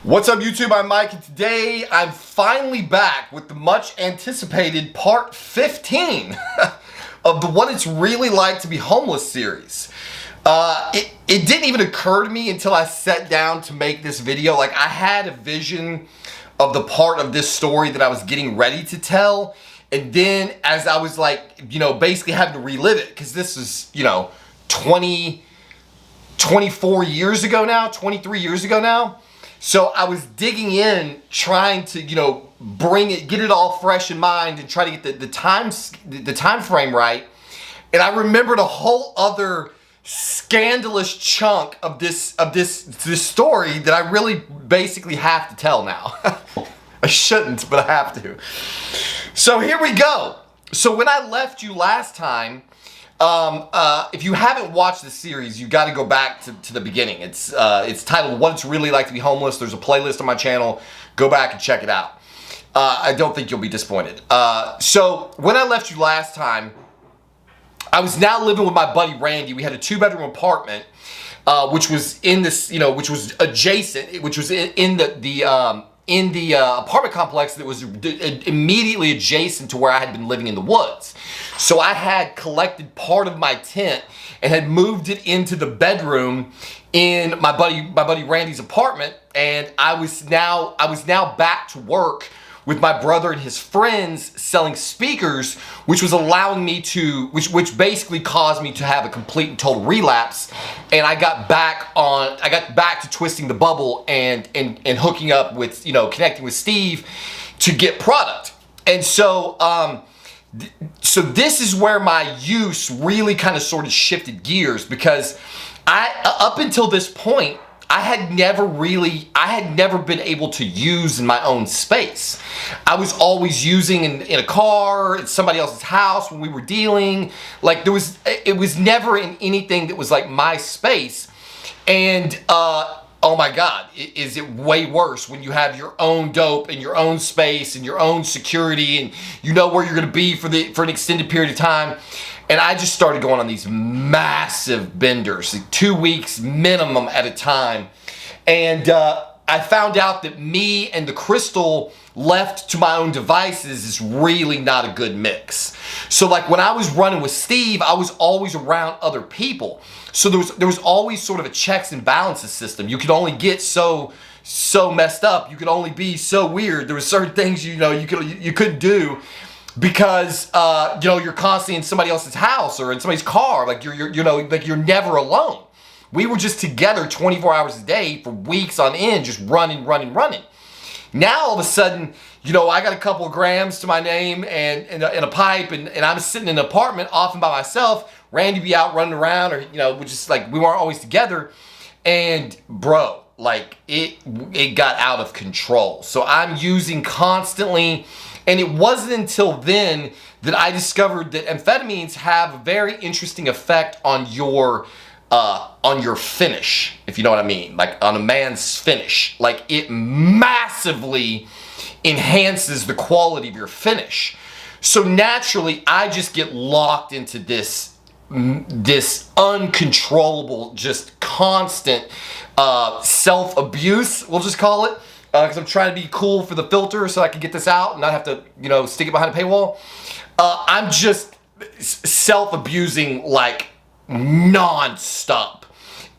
What's up YouTube, I'm Mike, and today I'm finally back with the much anticipated part 15 of the What It's Really Like to Be Homeless series. It didn't even occur to me until I sat down to make this video. Like, I had a vision of the part of this story that I was getting ready to tell, and then as I was like, basically having to relive it, because this is, 24 years ago now, 23 years ago now. So I was digging in, trying to, get it all fresh in mind and try to get the time frame right. And I remembered a whole other scandalous chunk of this story that I really basically have to tell now. I shouldn't, but I have to. So here we go. So when I left you last time, if you haven't watched the series, you got to go back to the beginning. It's titled What It's Really Like to Be Homeless. There's a playlist on my channel. Go back and check it out. I don't think you'll be disappointed. So when I left you last time, I was now living with my buddy Randy. We had a 2-bedroom apartment, which was in this, which was adjacent, which was in the apartment complex that was immediately adjacent to where I had been living in the woods. So I had collected part of my tent and had moved it into the bedroom in my buddy Randy's apartment, and I was now back to work with my brother and his friends selling speakers, which was allowing me to, which basically caused me to have a complete and total relapse. And I got back to twisting the bubble and hooking up with, connecting with Steve to get product. And so, so this is where my use really kind of sort of shifted gears, because up until this point, I had never been able to use in my own space. I was always using in a car, at somebody else's house when we were dealing. Like, it was never in anything that was like my space. And oh my God, is it way worse when you have your own dope and your own space and your own security, and you know where you're gonna be for an extended period of time. And I just started going on these massive benders, like 2 weeks minimum at a time. And I found out that me and the crystal left to my own devices is really not a good mix. So like when I was running with Steve, I was always around other people. So there was always sort of a checks and balances system. You could only get so messed up. You could only be so weird. There were certain things you couldn't do, because you're constantly in somebody else's house or in somebody's car. Like you're never alone. We were just together 24 hours a day for weeks on end, just running. Now all of a sudden, I got a couple of grams to my name and a pipe, and I'm sitting in an apartment often by myself. Randy be out running around, or we just like, we weren't always together. And bro, like it got out of control. So I'm using constantly. And it wasn't until then that I discovered that amphetamines have a very interesting effect on your finish, if you know what I mean, like on a man's finish. Like, it massively enhances the quality of your finish. So naturally, I just get locked into this uncontrollable, just constant self-abuse, we'll just call it. Because I'm trying to be cool for the filter so I can get this out and not have to, stick it behind a paywall. I'm just self-abusing like non-stop.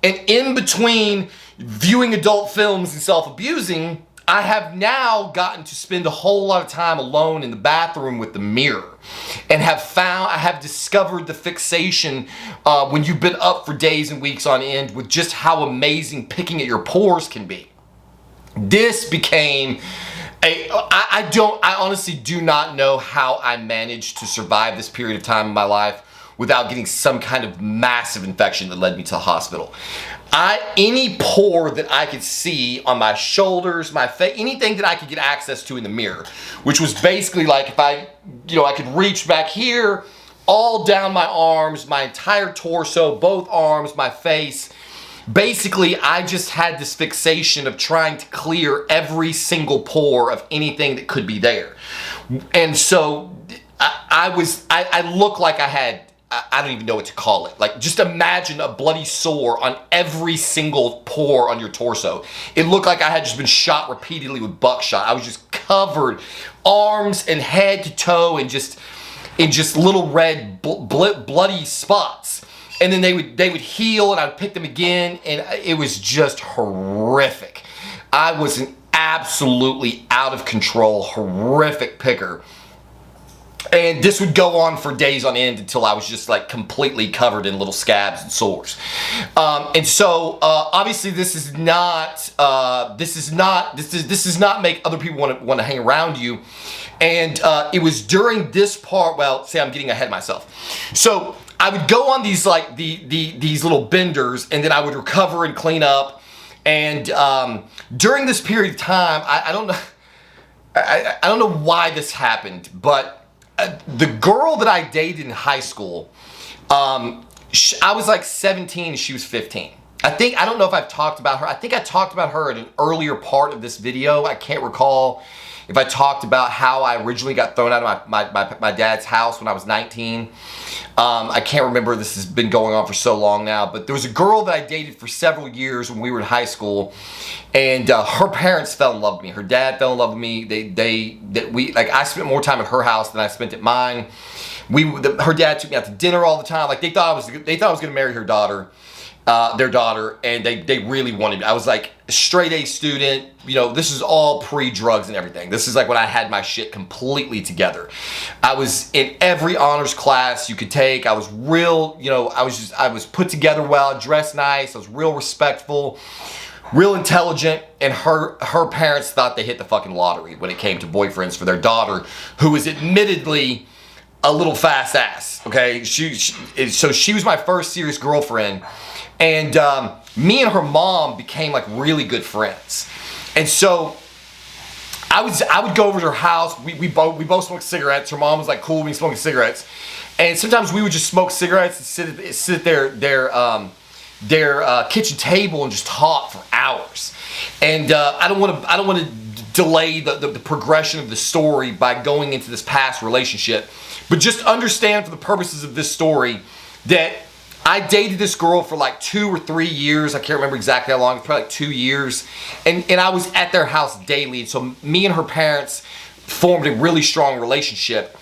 And in between viewing adult films and self-abusing, I have now gotten to spend a whole lot of time alone in the bathroom with the mirror, and I have discovered the fixation when you've been up for days and weeks on end with just how amazing picking at your pores can be. This became I honestly do not know how I managed to survive this period of time in my life without getting some kind of massive infection that led me to the hospital. Any pore that I could see on my shoulders, my face, anything that I could get access to in the mirror, which was basically like if I could reach back here, all down my arms, my entire torso, both arms, my face. Basically, I just had this fixation of trying to clear every single pore of anything that could be there. And so I looked like I I don't even know what to call it. Like, just imagine a bloody sore on every single pore on your torso. It looked like I had just been shot repeatedly with buckshot. I was just covered, arms and head to toe, in just little red bloody spots. And then they would heal, and I'd pick them again, and it was just horrific. I was an absolutely out of control, horrific picker. And this would go on for days on end until I was just like completely covered in little scabs and sores. And so obviously this does not make other people want to hang around you. And it was during this part, well, see, I'm getting ahead of myself. So I would go on these like these little benders, and then I would recover and clean up. And during this period of time, I don't know why this happened, but the girl that I dated in high school, I was like 17 and she was 15. I don't know if I've talked about her. I think I talked about her in an earlier part of this video. I can't recall if I talked about how I originally got thrown out of my dad's house when I was 19. I can't remember. This has been going on for so long now, but there was a girl that I dated for several years when we were in high school, and her parents fell in love with me. Her dad fell in love with me. I spent more time at her house than I spent at mine. Her dad took me out to dinner all the time. Like, they thought I was going to marry her daughter. Their daughter, and they really wanted me. I was like a straight A student. You know, this is all pre-drugs and everything. This is like when I had my shit completely together. I was in every honors class you could take. I was real, I was put together well, dressed nice. I was real respectful, real intelligent, and her parents thought they hit the fucking lottery when it came to boyfriends for their daughter, who was admittedly a little fast ass. Okay, so she was my first serious girlfriend. And me and her mom became like really good friends. And so I would go over to her house. We both smoked cigarettes. Her mom was like cool with me smoking cigarettes. And sometimes we would just smoke cigarettes and sit at their kitchen table and just talk for hours. And I don't want to delay the progression of the story by going into this past relationship, but just understand for the purposes of this story that I dated this girl for like 2 or 3 years. I can't remember exactly how long. It's probably like 2 years. And I was at their house daily. So me and her parents formed a really strong relationship.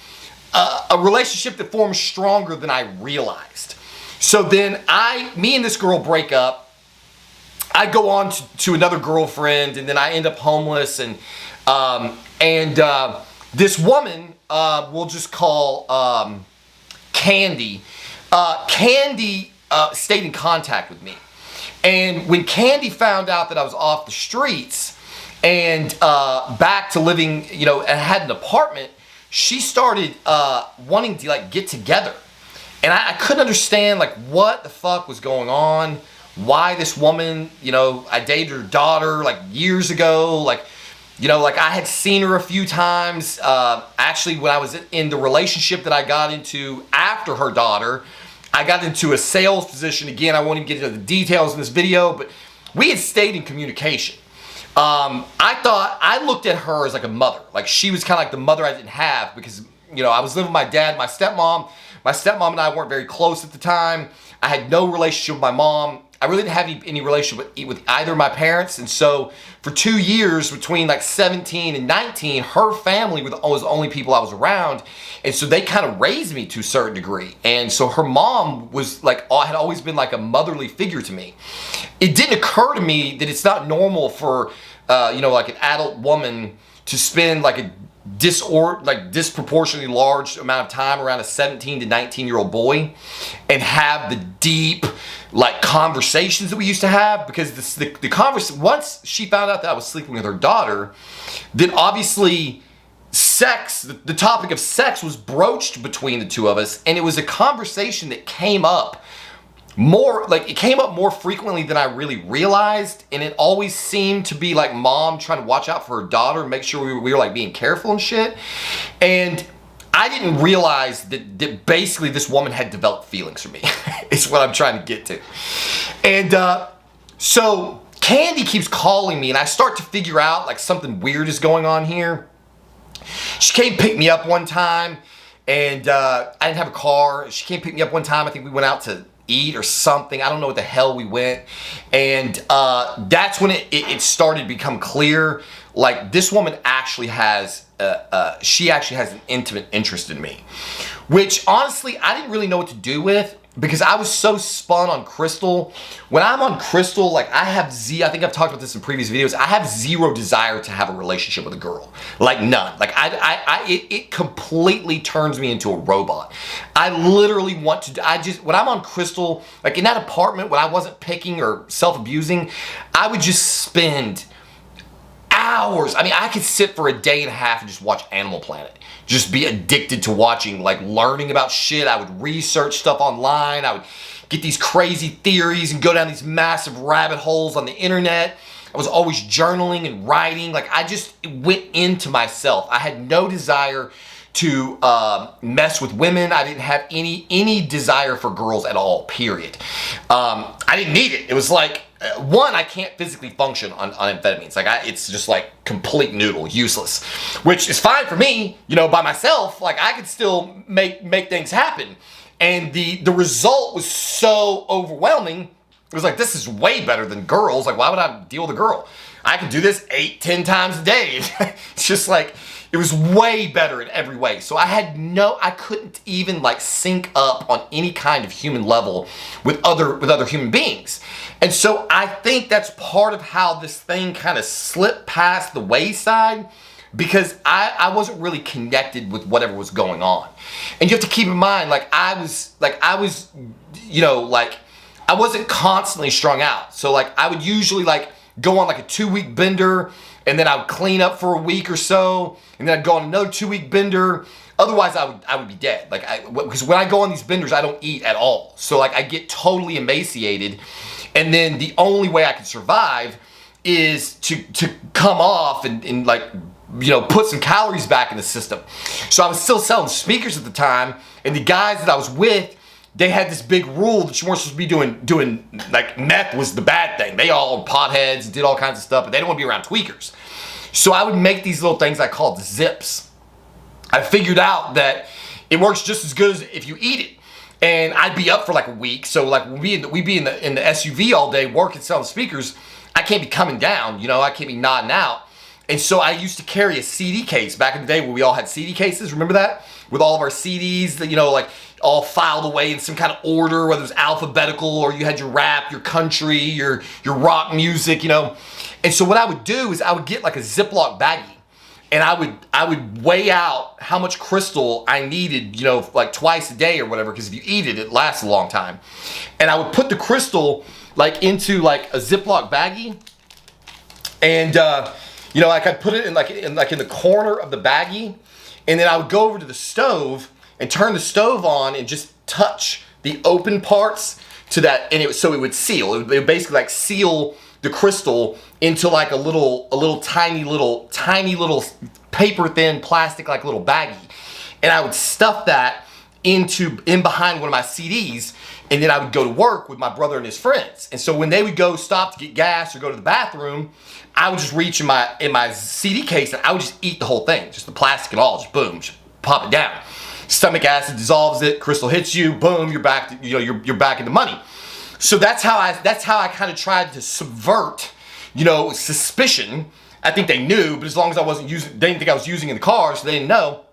A relationship that formed stronger than I realized. So then me and this girl break up. I go on to another girlfriend, and then I end up homeless. And this woman, we'll just call Candy. Candy stayed in contact with me. And when Candy found out that I was off the streets and back to living, and had an apartment, she started wanting to like get together. And I couldn't understand like what the fuck was going on, why this woman, I dated her daughter like years ago, like I had seen her a few times. Actually, when I was in the relationship that I got into after her daughter, I got into a sales position. Again, I won't even get into the details in this video, but we had stayed in communication. I looked at her as like a mother. Like, she was kind of like the mother I didn't have because, I was living with my dad, my stepmom. My stepmom and I weren't very close at the time. I had no relationship with my mom. I really didn't have any relationship with either of my parents. And so for 2 years, between like 17 and 19, her family was the only people I was around. And so they kind of raised me to a certain degree. And so her mom was like, had always been like a motherly figure to me. It didn't occur to me that it's not normal for, like an adult woman to spend like a disproportionately large amount of time around a 17 to 19-year-old boy and have the deep like conversations that we used to have, because the conversation, once she found out that I was sleeping with her daughter, then obviously sex, the topic of sex was broached between the two of us, and it was a conversation that came up more frequently than I really realized, and it always seemed to be like mom trying to watch out for her daughter and make sure we were like being careful and shit. And I didn't realize that basically this woman had developed feelings for me. Is what I'm trying to get to. And so Candy keeps calling me, and I start to figure out like something weird is going on here. She came pick me up one time, and I didn't have a car. She came pick me up one time. I think we went out to eat or something. I don't know what the hell we went. And that's when it started to become clear, like, this woman actually has, she actually has an intimate interest in me. Which, honestly, I didn't really know what to do with, because I was so spun on Crystal. When I'm on Crystal, like, I think I've talked about this in previous videos, I have zero desire to have a relationship with a girl. Like, none. Like, it completely turns me into a robot. I literally want to, when I'm on Crystal, like, in that apartment, when I wasn't picking or self-abusing, I would just spend hours. I mean, I could sit for a day and a half and just watch Animal Planet. Just be addicted to watching, like, learning about shit. I would research stuff online. I would get these crazy theories and go down these massive rabbit holes on the internet. I was always journaling and writing. Like, I just went into myself. I had no desire to mess with women. I didn't have any desire for girls at all, period. I didn't need it. It was like, one, I can't physically function on amphetamines. Like, it's just like complete noodle, useless. Which is fine for me, you know, by myself. Like, I could still make things happen. And the result was so overwhelming. It was like, this is way better than girls. Like, why would I deal with a girl? I could do this 8-10 times a day. It's just like, it was way better in every way. So I couldn't even, like, sync up on any kind of human level with other human beings. And so I think that's part of how this thing kind of slipped past the wayside, because I wasn't really connected with whatever was going on. And you have to keep in mind, I wasn't constantly strung out. So, like, I would usually, like, go on, like, a 2-week bender, and then I would clean up for a week or so, and then I'd go on another 2-week bender. Otherwise, I would be dead. Because when I go on these benders, I don't eat at all. So, like, I get totally emaciated, and then the only way I can survive is to come off and like, you know, put some calories back in the system. So I was still selling speakers at the time, and the guys that I was with, they had this big rule that you weren't supposed to be doing like, meth was the bad thing. They all potheads and did all kinds of stuff, but they didn't want to be around tweakers. So I would make these little things I called zips. I figured out that it works just as good as if you eat it. And I'd be up for like a week. So, like, we'd be in the SUV all day working, selling speakers. I can't be coming down, you know, I can't be nodding out. And so I used to carry a CD case back in the day where we all had CD cases. Remember that? With all of our CDs that, you know, like, all filed away in some kind of order, whether it was alphabetical or you had your rap, your country, your rock music, you know. And so what I would do is I would get like a Ziploc baggie, and I would weigh out how much crystal I needed, you know, like twice a day or whatever, because if you eat it, it lasts a long time. And I would put the crystal like into like a Ziploc baggie, and you know, like, I'd put it in the corner of the baggie, and then I would go over to the stove and turn the stove on and just touch the open parts to that, and so it would seal. It would basically like seal the crystal into like a little tiny little paper thin plastic like little baggie, and I would stuff that in behind one of my CDs, and then I would go to work with my brother and his friends. And so when they would go stop to get gas or go to the bathroom, I would just reach in my CD case and I would just eat the whole thing, just the plastic and all, just boom, just pop it down. Stomach acid dissolves it, crystal hits you, boom, you're back to, you know, you're back in the money. So that's how I kind of tried to subvert, you know, suspicion. I think they knew, but as long as I wasn't using, they didn't think I was using in the car, so they didn't know.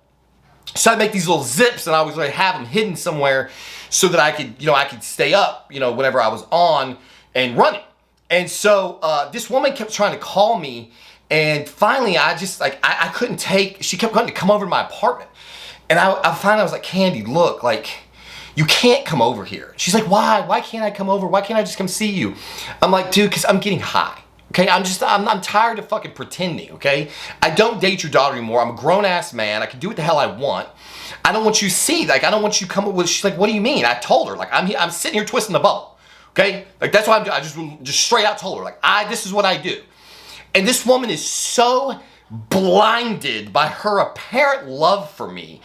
So I'd make these little zips, and I always like have them hidden somewhere so that I could stay up, you know, whenever I was on and running. And so this woman kept trying to call me, and finally I just like, I couldn't take, she kept wanting to come over to my apartment. And I finally was like, Candy, look, like, you can't come over here. She's like, why? Why can't I come over? Why can't I just come see you? I'm like, dude, because I'm getting high. Okay, I'm tired of fucking pretending, okay? I don't date your daughter anymore. I'm a grown-ass man. I can do what the hell I want. I don't want you to see, like, I don't want you to come up with, she's like, what do you mean? I told her, like, I'm sitting here twisting the bubble, okay? Like, that's what I'm doing. I just straight out told her, like, this is what I do. And this woman is so blinded by her apparent love for me,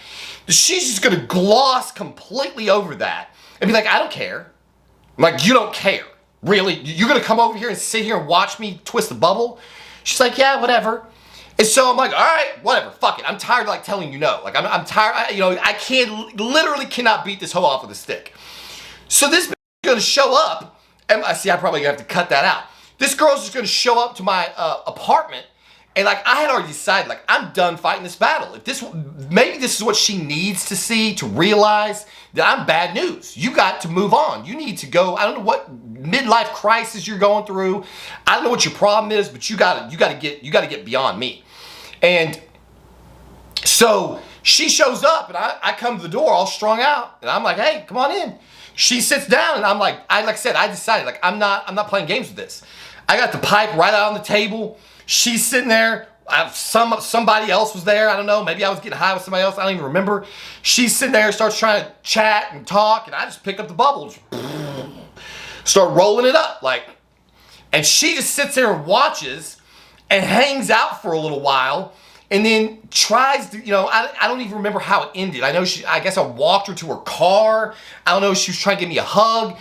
she's just gonna gloss completely over that and be like, I don't care. I'm like, you don't care. Really? You're gonna come over here and sit here and watch me twist the bubble? She's like, yeah, whatever. And so I'm like, all right, whatever, fuck it. I'm tired of like telling you no. Like I'm tired, I literally cannot beat this hoe off with a stick. So this bitch is gonna show up, and I probably have to cut that out. This girl's just gonna show up to my apartment, and like I had already decided, like I'm done fighting this battle. Maybe this is what she needs to see to realize that I'm bad news. You got to move on. You need to go. I don't know what midlife crisis you're going through. I don't know what your problem is, but you gotta get beyond me. And so she shows up, and I come to the door all strung out, and I'm like, hey, come on in. She sits down, and I'm like I said, I decided, like I'm not playing games with this. I got the pipe right out on the table. She's sitting there. Somebody else was there. I don't know. Maybe I was getting high with somebody else. I don't even remember. She's sitting there, starts trying to chat and talk, and I just pick up the bubbles, start rolling it up, like. And she just sits there and watches and hangs out for a little while, and then tries to, I don't even remember how it ended. I guess I walked her to her car. I don't know, she was trying to give me a hug.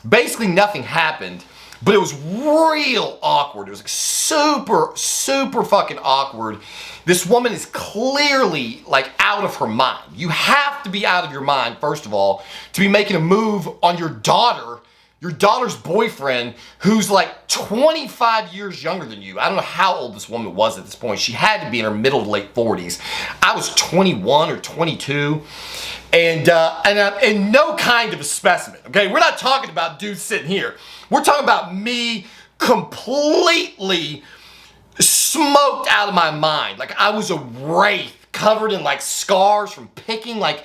Basically nothing happened, but it was real awkward. It was like super, super fucking awkward. This woman is clearly like out of her mind. You have to be out of your mind, first of all, to be making a move on your daughter's boyfriend, who's like 25 years younger than you. I don't know how old this woman was at this point. She had to be in her middle to late 40s. I was 21 or 22, and no kind of a specimen. Okay, we're not talking about dudes sitting here. We're talking about me completely smoked out of my mind. Like I was a wraith, covered in like scars from picking. Like,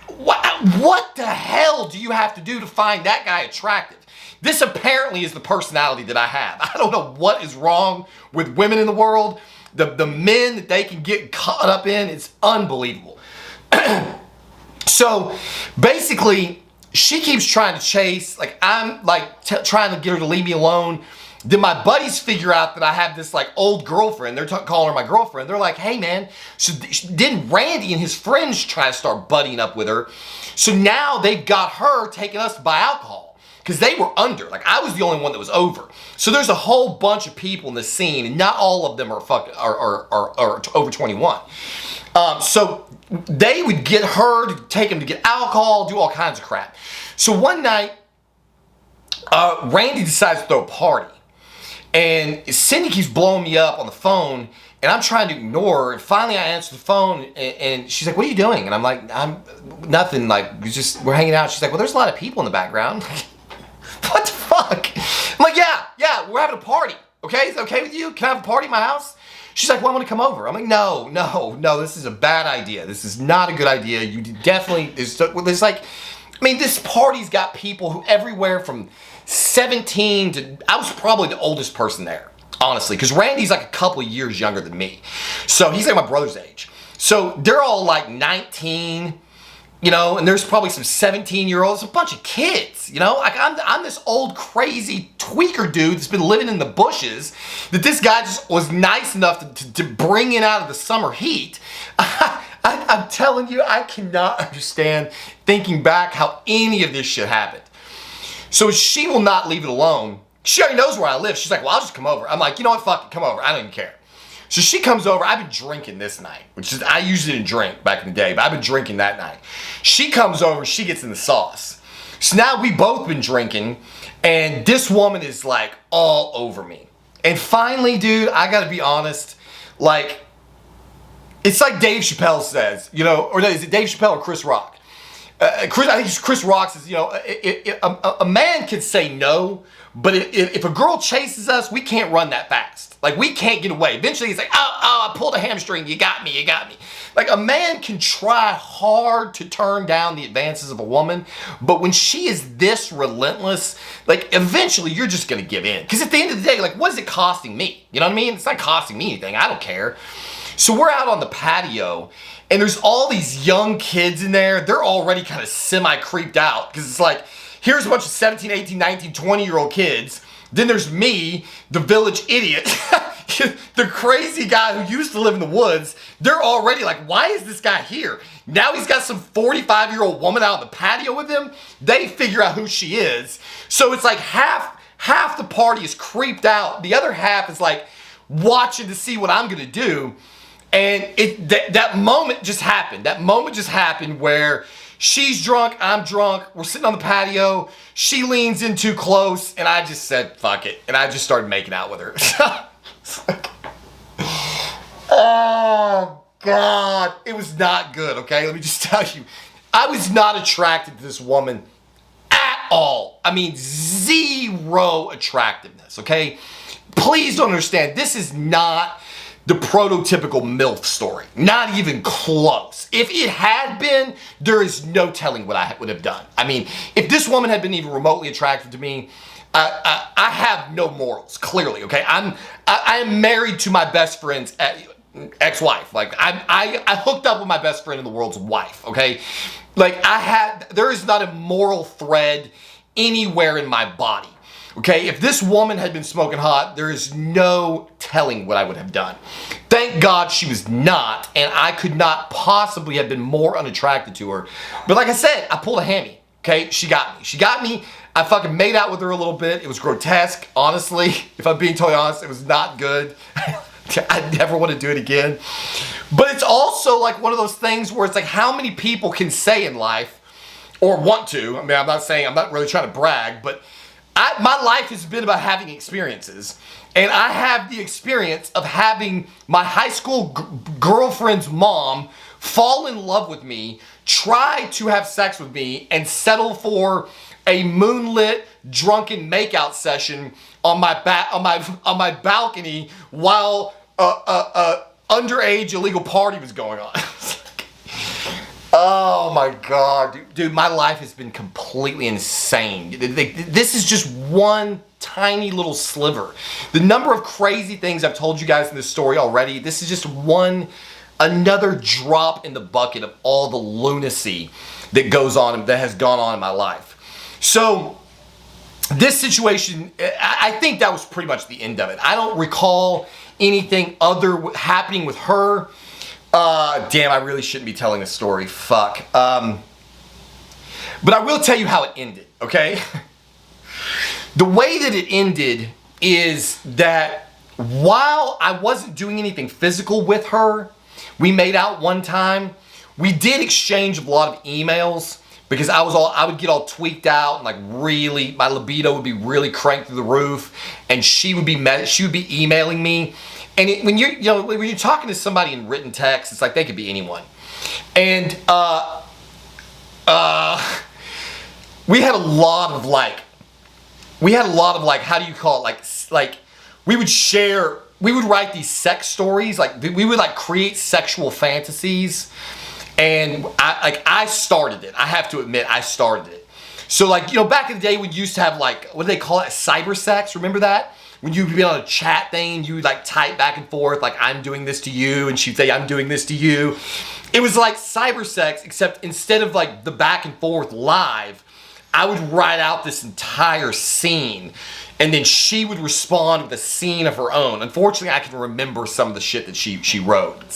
what the hell do you have to do to find that guy attractive? This apparently is the personality that I have. I don't know what is wrong with women in the world. The men that they can get caught up in, it's unbelievable. So basically, she keeps trying to chase, like I'm like trying to get her to leave me alone. Then my buddies figure out that I have this like old girlfriend. They're calling her my girlfriend. They're like, hey man, so didn't Randy and his friends try to start buddying up with her? So now they've got her taking us to buy alcohol because they were under. Like I was the only one that was over. So there's a whole bunch of people in the scene, and not all of them are over 21. So they would get her to take them to get alcohol, do all kinds of crap. So one night, Randy decides to throw a party. And Cindy keeps blowing me up on the phone, and I'm trying to ignore her. And finally, I answer the phone, and she's like, "What are you doing?" And I'm like, "I'm nothing. Like, we're hanging out." She's like, "Well, there's a lot of people in the background." What the fuck? I'm like, "Yeah, we're having a party. Okay, is it okay with you? Can I have a party at my house?" She's like, "Well, I want to come over." I'm like, "No, this is a bad idea. This is not a good idea. You definitely there's like, I mean, this party's got people who everywhere from 17 to, I was probably the oldest person there, honestly, because Randy's like a couple of years younger than me. So he's like my brother's age. So they're all like 19, and there's probably some 17-year-olds, a bunch of kids, like I'm this old crazy tweaker dude that's been living in the bushes that this guy just was nice enough to bring in out of the summer heat. I'm telling you, I cannot understand thinking back how any of this shit happened. So she will not leave it alone. She already knows where I live. She's like, well, I'll just come over. I'm like, you know what, fuck it, come over. I don't even care. So she comes over. I've been drinking this night, which is, I usually didn't drink back in the day, but I've been drinking that night. She comes over, she gets in the sauce. So now we both been drinking, and this woman is like all over me. And finally, dude, I gotta be honest, like, it's like Dave Chappelle says, or is it Dave Chappelle or Chris Rock? I think it's Chris Rock says, a man could say no, but if a girl chases us, we can't run that fast. Like, we can't get away. Eventually, he's like, oh, I pulled a hamstring. You got me. Like, a man can try hard to turn down the advances of a woman, but when she is this relentless, like, eventually, you're just going to give in. Because at the end of the day, like, what is it costing me? You know what I mean? It's not costing me anything. I don't care. So we're out on the patio, and there's all these young kids in there. They're already kind of semi-creeped out because it's like, here's a bunch of 17, 18, 19, 20-year-old kids. Then there's me, the village idiot, the crazy guy who used to live in the woods. They're already like, why is this guy here? Now he's got some 45-year-old woman out on the patio with him. They figure out who she is. So it's like half the party is creeped out. The other half is like, watching to see what I'm gonna do. And that moment just happened. That moment just happened where she's drunk, I'm drunk, we're sitting on the patio, she leans in too close, and I just said, fuck it. And I just started making out with her. Oh, God. It was not good, okay? Let me just tell you. I was not attracted to this woman at all. I mean, zero attractiveness, okay? Please don't understand, this is not the prototypical MILF story. Not even close. If it had been, there is no telling what I would have done. I mean, if this woman had been even remotely attractive to me, I have no morals, clearly, okay? I am married to my best friend's ex-wife. Like, I hooked up with my best friend in the world's wife, okay? Like, there is not a moral thread anywhere in my body. Okay, if this woman had been smoking hot, there is no telling what I would have done. Thank God she was not, and I could not possibly have been more unattracted to her. But like I said, I pulled a hammy, okay? She got me. She got me. I fucking made out with her a little bit. It was grotesque, honestly. If I'm being totally honest, it was not good. I never want to do it again. But it's also like one of those things where it's like how many people can say in life, or want to, I mean, I'm not really trying to brag, but my life has been about having experiences, and I have the experience of having my high school girlfriend's mom fall in love with me, try to have sex with me, and settle for a moonlit, drunken makeout session on my balcony while underage illegal party was going on. Oh my God, dude, my life has been completely insane. This is just one tiny little sliver. The number of crazy things I've told you guys in this story already, this is just another drop in the bucket of all the lunacy that has gone on in my life. So, this situation, I think that was pretty much the end of it. I don't recall anything other happening with her. Damn, I really shouldn't be telling this story. Fuck. But I will tell you how it ended, okay? The way that it ended is that while I wasn't doing anything physical with her, we made out one time. We did exchange a lot of emails because I would get all tweaked out and like really, my libido would be really cranked through the roof, and she would be emailing me. And when you're talking to somebody in written text, it's like they could be anyone. And we had a lot of how do you call it? Like we would write these sex stories. Like we would like create sexual fantasies. And I started it. I have to admit, I started it. So like, back in the day, we used to have like, what do they call it? Cyber sex. Remember that? When you'd be on a chat thing, you would like type back and forth, like I'm doing this to you, and she'd say I'm doing this to you. It was like cyber sex, except instead of like the back and forth live, I would write out this entire scene, and then she would respond with a scene of her own. Unfortunately, I can remember some of the shit that she wrote.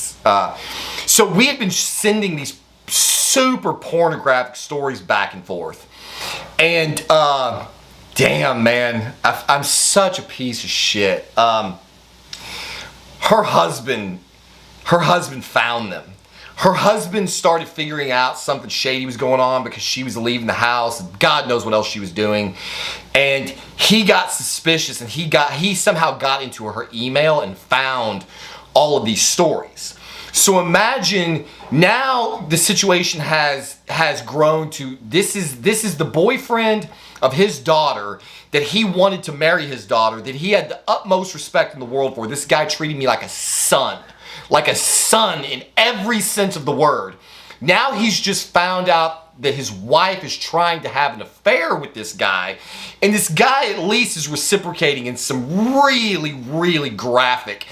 So we had been sending these super pornographic stories back and forth. And damn, man, I'm such a piece of shit. Her husband found them. Her husband started figuring out something shady was going on because she was leaving the house. God knows what else she was doing. And he got suspicious, and he somehow got into her email and found all of these stories. So imagine now the situation has grown to this is the boyfriend of his daughter, that he wanted to marry his daughter, that he had the utmost respect in the world for. This guy treated me like a son in every sense of the word. Now he's just found out that his wife is trying to have an affair with this guy, and this guy at least is reciprocating in some really, really graphic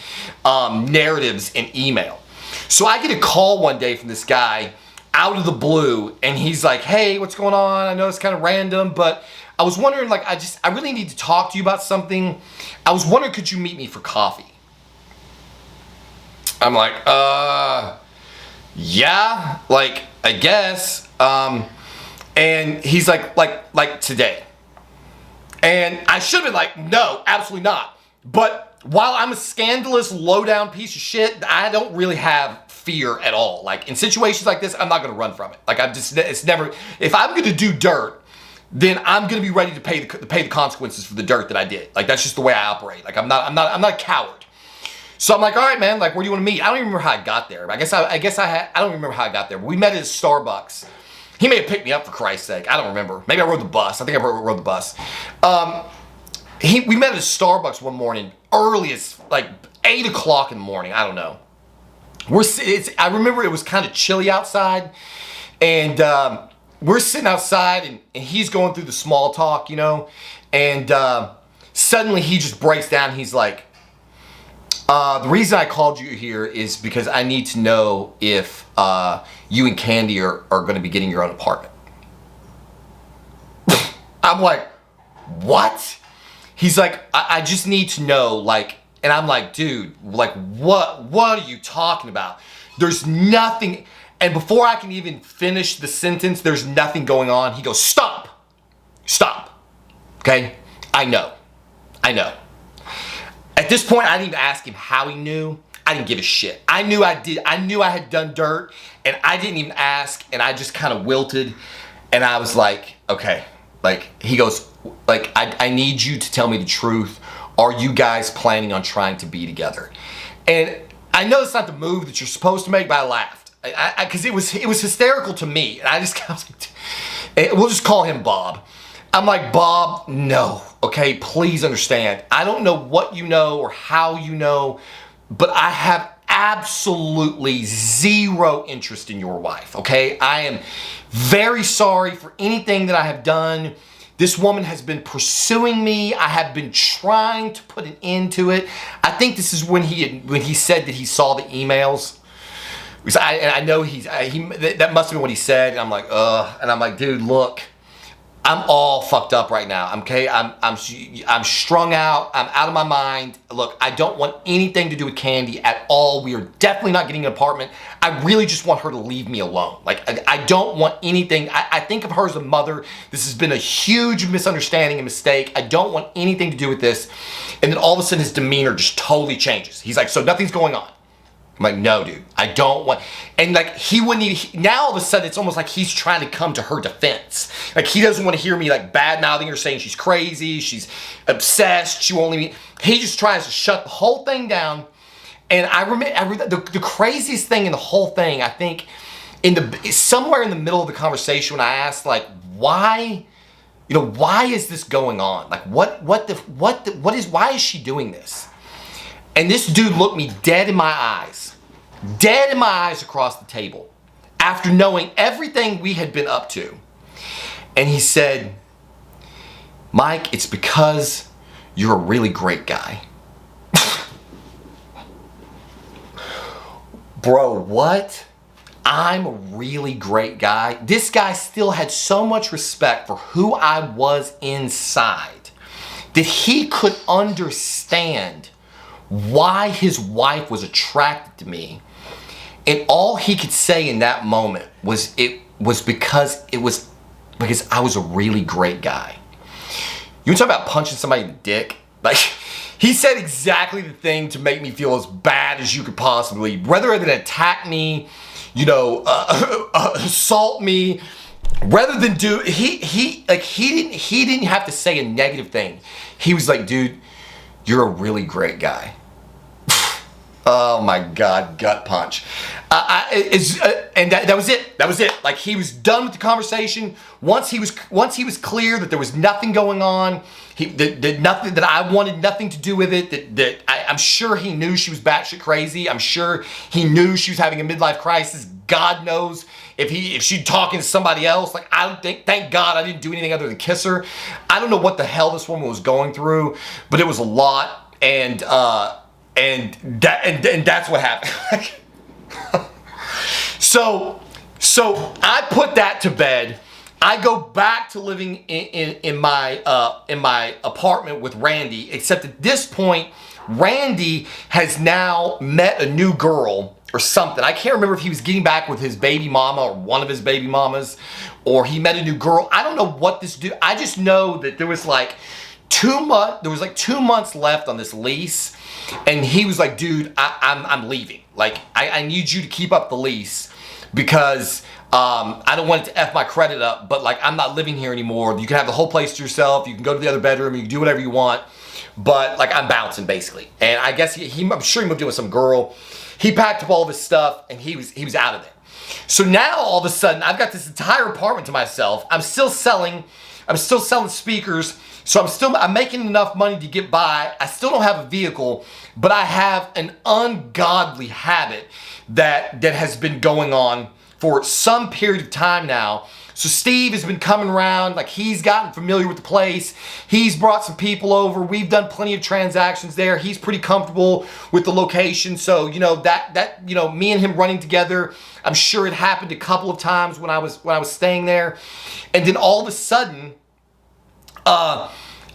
narratives in email. So I get a call one day from this guy out of the blue, and he's like, hey, what's going on? I know it's kind of random, but I was wondering, like, I really need to talk to you about something. I was wondering, could you meet me for coffee? I'm like, yeah, like, I guess. And he's like today. And I should have been like, no, absolutely not. But while I'm a scandalous, low-down piece of shit, I don't really have fear at all. Like, in situations like this, I'm not gonna run from it. Like, it's never, if I'm gonna do dirt, then I'm gonna be ready to pay the consequences for the dirt that I did. Like, that's just the way I operate. Like, I'm not a coward. So I'm like, all right, man, like, where do you want to meet? I don't even remember how I got there. I don't remember how I got there. But we met at Starbucks. He may have picked me up, for Christ's sake. I don't remember. Maybe I rode the bus. I think I rode the bus. We met at Starbucks one morning, early as like 8 o'clock in the morning. I don't know. I remember it was kind of chilly outside, and we're sitting outside, and he's going through the small talk, you know, and suddenly he just breaks down. He's like, the reason I called you here is because I need to know if you and Candy are going to be getting your own apartment. I'm like, what? He's like, I just need to know, like, and I'm like, dude, like, what are you talking about? There's nothing. And before I can even finish the sentence, there's nothing going on. He goes, stop. Okay? I know. At this point, I didn't even ask him how he knew. I didn't give a shit. I knew I had done dirt, and I didn't even ask, and I just kind of wilted, and I was like, okay. Like, he goes, like, I need you to tell me the truth. Are you guys planning on trying to be together? And I know it's not the move that you're supposed to make, but I laughed. Because it was hysterical to me. And I just kind of like, we'll just call him Bob. I'm like, Bob, no, okay? Please understand. I don't know what you know or how you know, but I have absolutely zero interest in your wife, okay? I am very sorry for anything that I have done. This woman has been pursuing me. I have been trying to put an end to it. I think this is when he said that he saw the emails. I know that must have been what he said. And I'm like, ugh. And I'm like, dude, look, I'm all fucked up right now. Okay, I'm strung out. I'm out of my mind. Look, I don't want anything to do with Candy at all. We are definitely not getting an apartment. I really just want her to leave me alone. Like, I don't want anything. I think of her as a mother. This has been a huge misunderstanding and mistake. I don't want anything to do with this. And then all of a sudden his demeanor just totally changes. He's like, so nothing's going on. I'm like, no, dude, I don't want, and like, he wouldn't even, now all of a sudden, it's almost like he's trying to come to her defense. Like, he doesn't want to hear me, like, bad-mouthing her, saying she's crazy, she's obsessed, she won't leave me. He just tries to shut the whole thing down, and I remember, the craziest thing in the whole thing, I think, somewhere in the middle of the conversation, when I asked, like, why is this going on? Like, why is she doing this? And this dude looked me dead in my eyes across the table, after knowing everything we had been up to. And he said, Mike, it's because you're a really great guy. Bro, what? I'm a really great guy? This guy still had so much respect for who I was inside that he could understand why his wife was attracted to me, and all he could say in that moment was because I was a really great guy. You want to talk about punching somebody in the dick? Like, he said exactly the thing to make me feel as bad as you could possibly, rather than attack me, assault me, rather than do, he didn't have to say a negative thing. He was like, dude, you're a really great guy. Oh my God, gut punch. And that was it. That was it. Like, he was done with the conversation. Once he was clear that there was nothing going on, that I wanted nothing to do with it, I'm sure he knew she was batshit crazy. I'm sure he knew she was having a midlife crisis. God knows if she'd talking to somebody else. Like, thank God I didn't do anything other than kiss her. I don't know what the hell this woman was going through, but it was a lot. And that's what happened. So I put that to bed. I go back to living in my apartment with Randy, except at this point, Randy has now met a new girl or something. I can't remember if he was getting back with his baby mama or one of his baby mamas, or he met a new girl. I don't know what this dude, I just know that there was like There was like 2 months left on this lease, and he was like, dude, I'm leaving. Like, I need you to keep up the lease because I don't want it to F my credit up, but like, I'm not living here anymore. You can have the whole place to yourself. You can go to the other bedroom. You can do whatever you want. But like, I'm bouncing basically. And I guess I'm sure he moved in with some girl. He packed up all of his stuff and he was out of there. So now all of a sudden, I've got this entire apartment to myself. I'm still selling speakers. So I'm making enough money to get by. I still don't have a vehicle, but I have an ungodly habit that has been going on for some period of time now. So Steve has been coming around, like he's gotten familiar with the place. He's brought some people over. We've done plenty of transactions there. He's pretty comfortable with the location. So, you know, me and him running together, I'm sure it happened a couple of times when I was staying there. And then all of a sudden,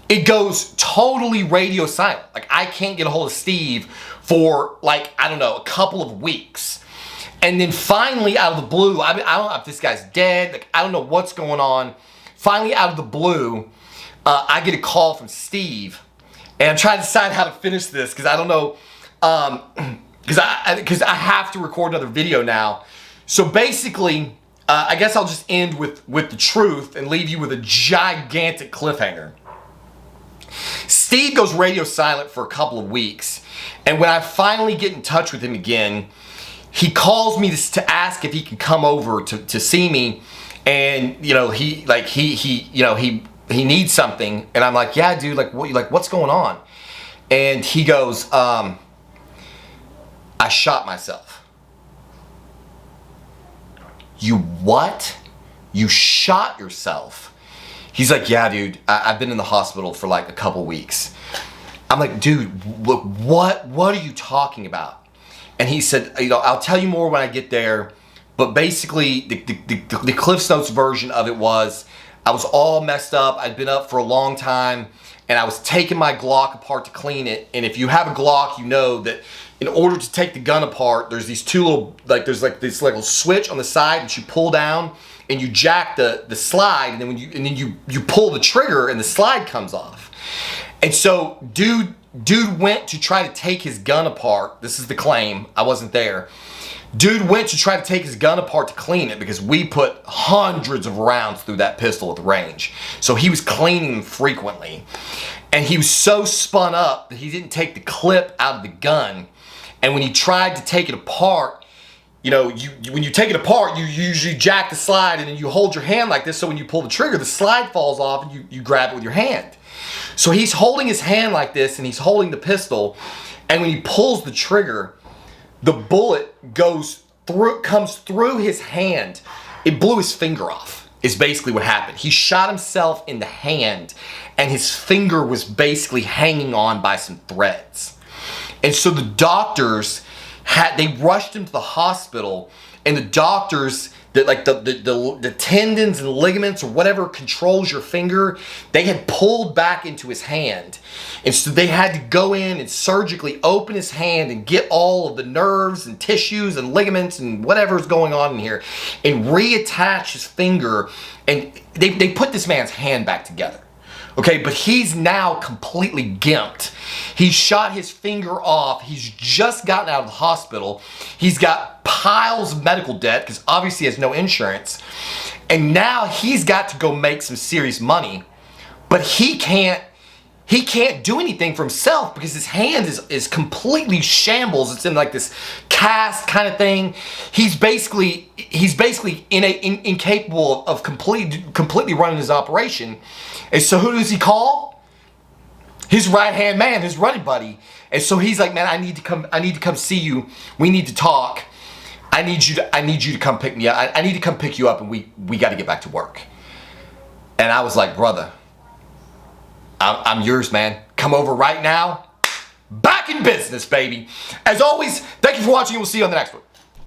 it goes totally radio silent. Like, I can't get a hold of Steve for like, I don't know, a couple of weeks. And then finally out of the blue, I don't know if this guy's dead. Like, I don't know what's going on. Finally out of the blue, I get a call from Steve. And I'm trying to decide how to finish this because I don't know, because I have to record another video now. So basically, I guess I'll just end with the truth and leave you with a gigantic cliffhanger. Steve goes radio silent for a couple of weeks, and when I finally get in touch with him again, he calls me to ask if he can come over to see me, and you know he needs something, and I'm like, yeah, dude, what's going on? And he goes, I shot myself. You what? You shot yourself? He's like, yeah, dude, I've been in the hospital for like a couple weeks. I'm like, dude, what are you talking about? And he said, you know, I'll tell you more when I get there. But basically, the Cliff's Notes version of it was, I was all messed up. I'd been up for a long time, and I was taking my Glock apart to clean it. And if you have a Glock, you know that in order to take the gun apart, there's these two little, there's this little switch on the side that you pull down, and you jack the slide, and then you pull the trigger, and the slide comes off. And so, dude went to try to take his gun apart. This is the claim. I wasn't there. Dude went to try to take his gun apart to clean it because we put hundreds of rounds through that pistol at the range. So he was cleaning them frequently. And he was so spun up that he didn't take the clip out of the gun. And when he tried to take it apart, you know, when you take it apart, you usually jack the slide and then you hold your hand like this, so when you pull the trigger, the slide falls off and you grab it with your hand. So he's holding his hand like this and he's holding the pistol, and when he pulls the trigger, the bullet comes through his hand. It blew his finger off, is basically what happened. He shot himself in the hand and his finger was basically hanging on by some threads. And so the doctors they rushed him to the hospital, and the doctors, the tendons and ligaments or whatever controls your finger, they had pulled back into his hand. And so they had to go in and surgically open his hand and get all of the nerves and tissues and ligaments and whatever's going on in here and reattach his finger. And they put this man's hand back together. Okay, but he's now completely gimped. He shot his finger off. He's just gotten out of the hospital. He's got piles of medical debt because obviously he has no insurance. And now he's got to go make some serious money. But he can't do anything for himself because his hand is completely shambles. It's in like this cast kind of thing. He's basically incapable of completely running his operation. And so who does he call? His right-hand man, his running buddy. And so he's like, man, I need to come see you. We need to talk. I need you to come pick me up. I need to come pick you up, and we got to get back to work. And I was like, brother, I'm yours, man. Come over right now. Back in business, baby. As always, thank you for watching, and we'll see you on the next one.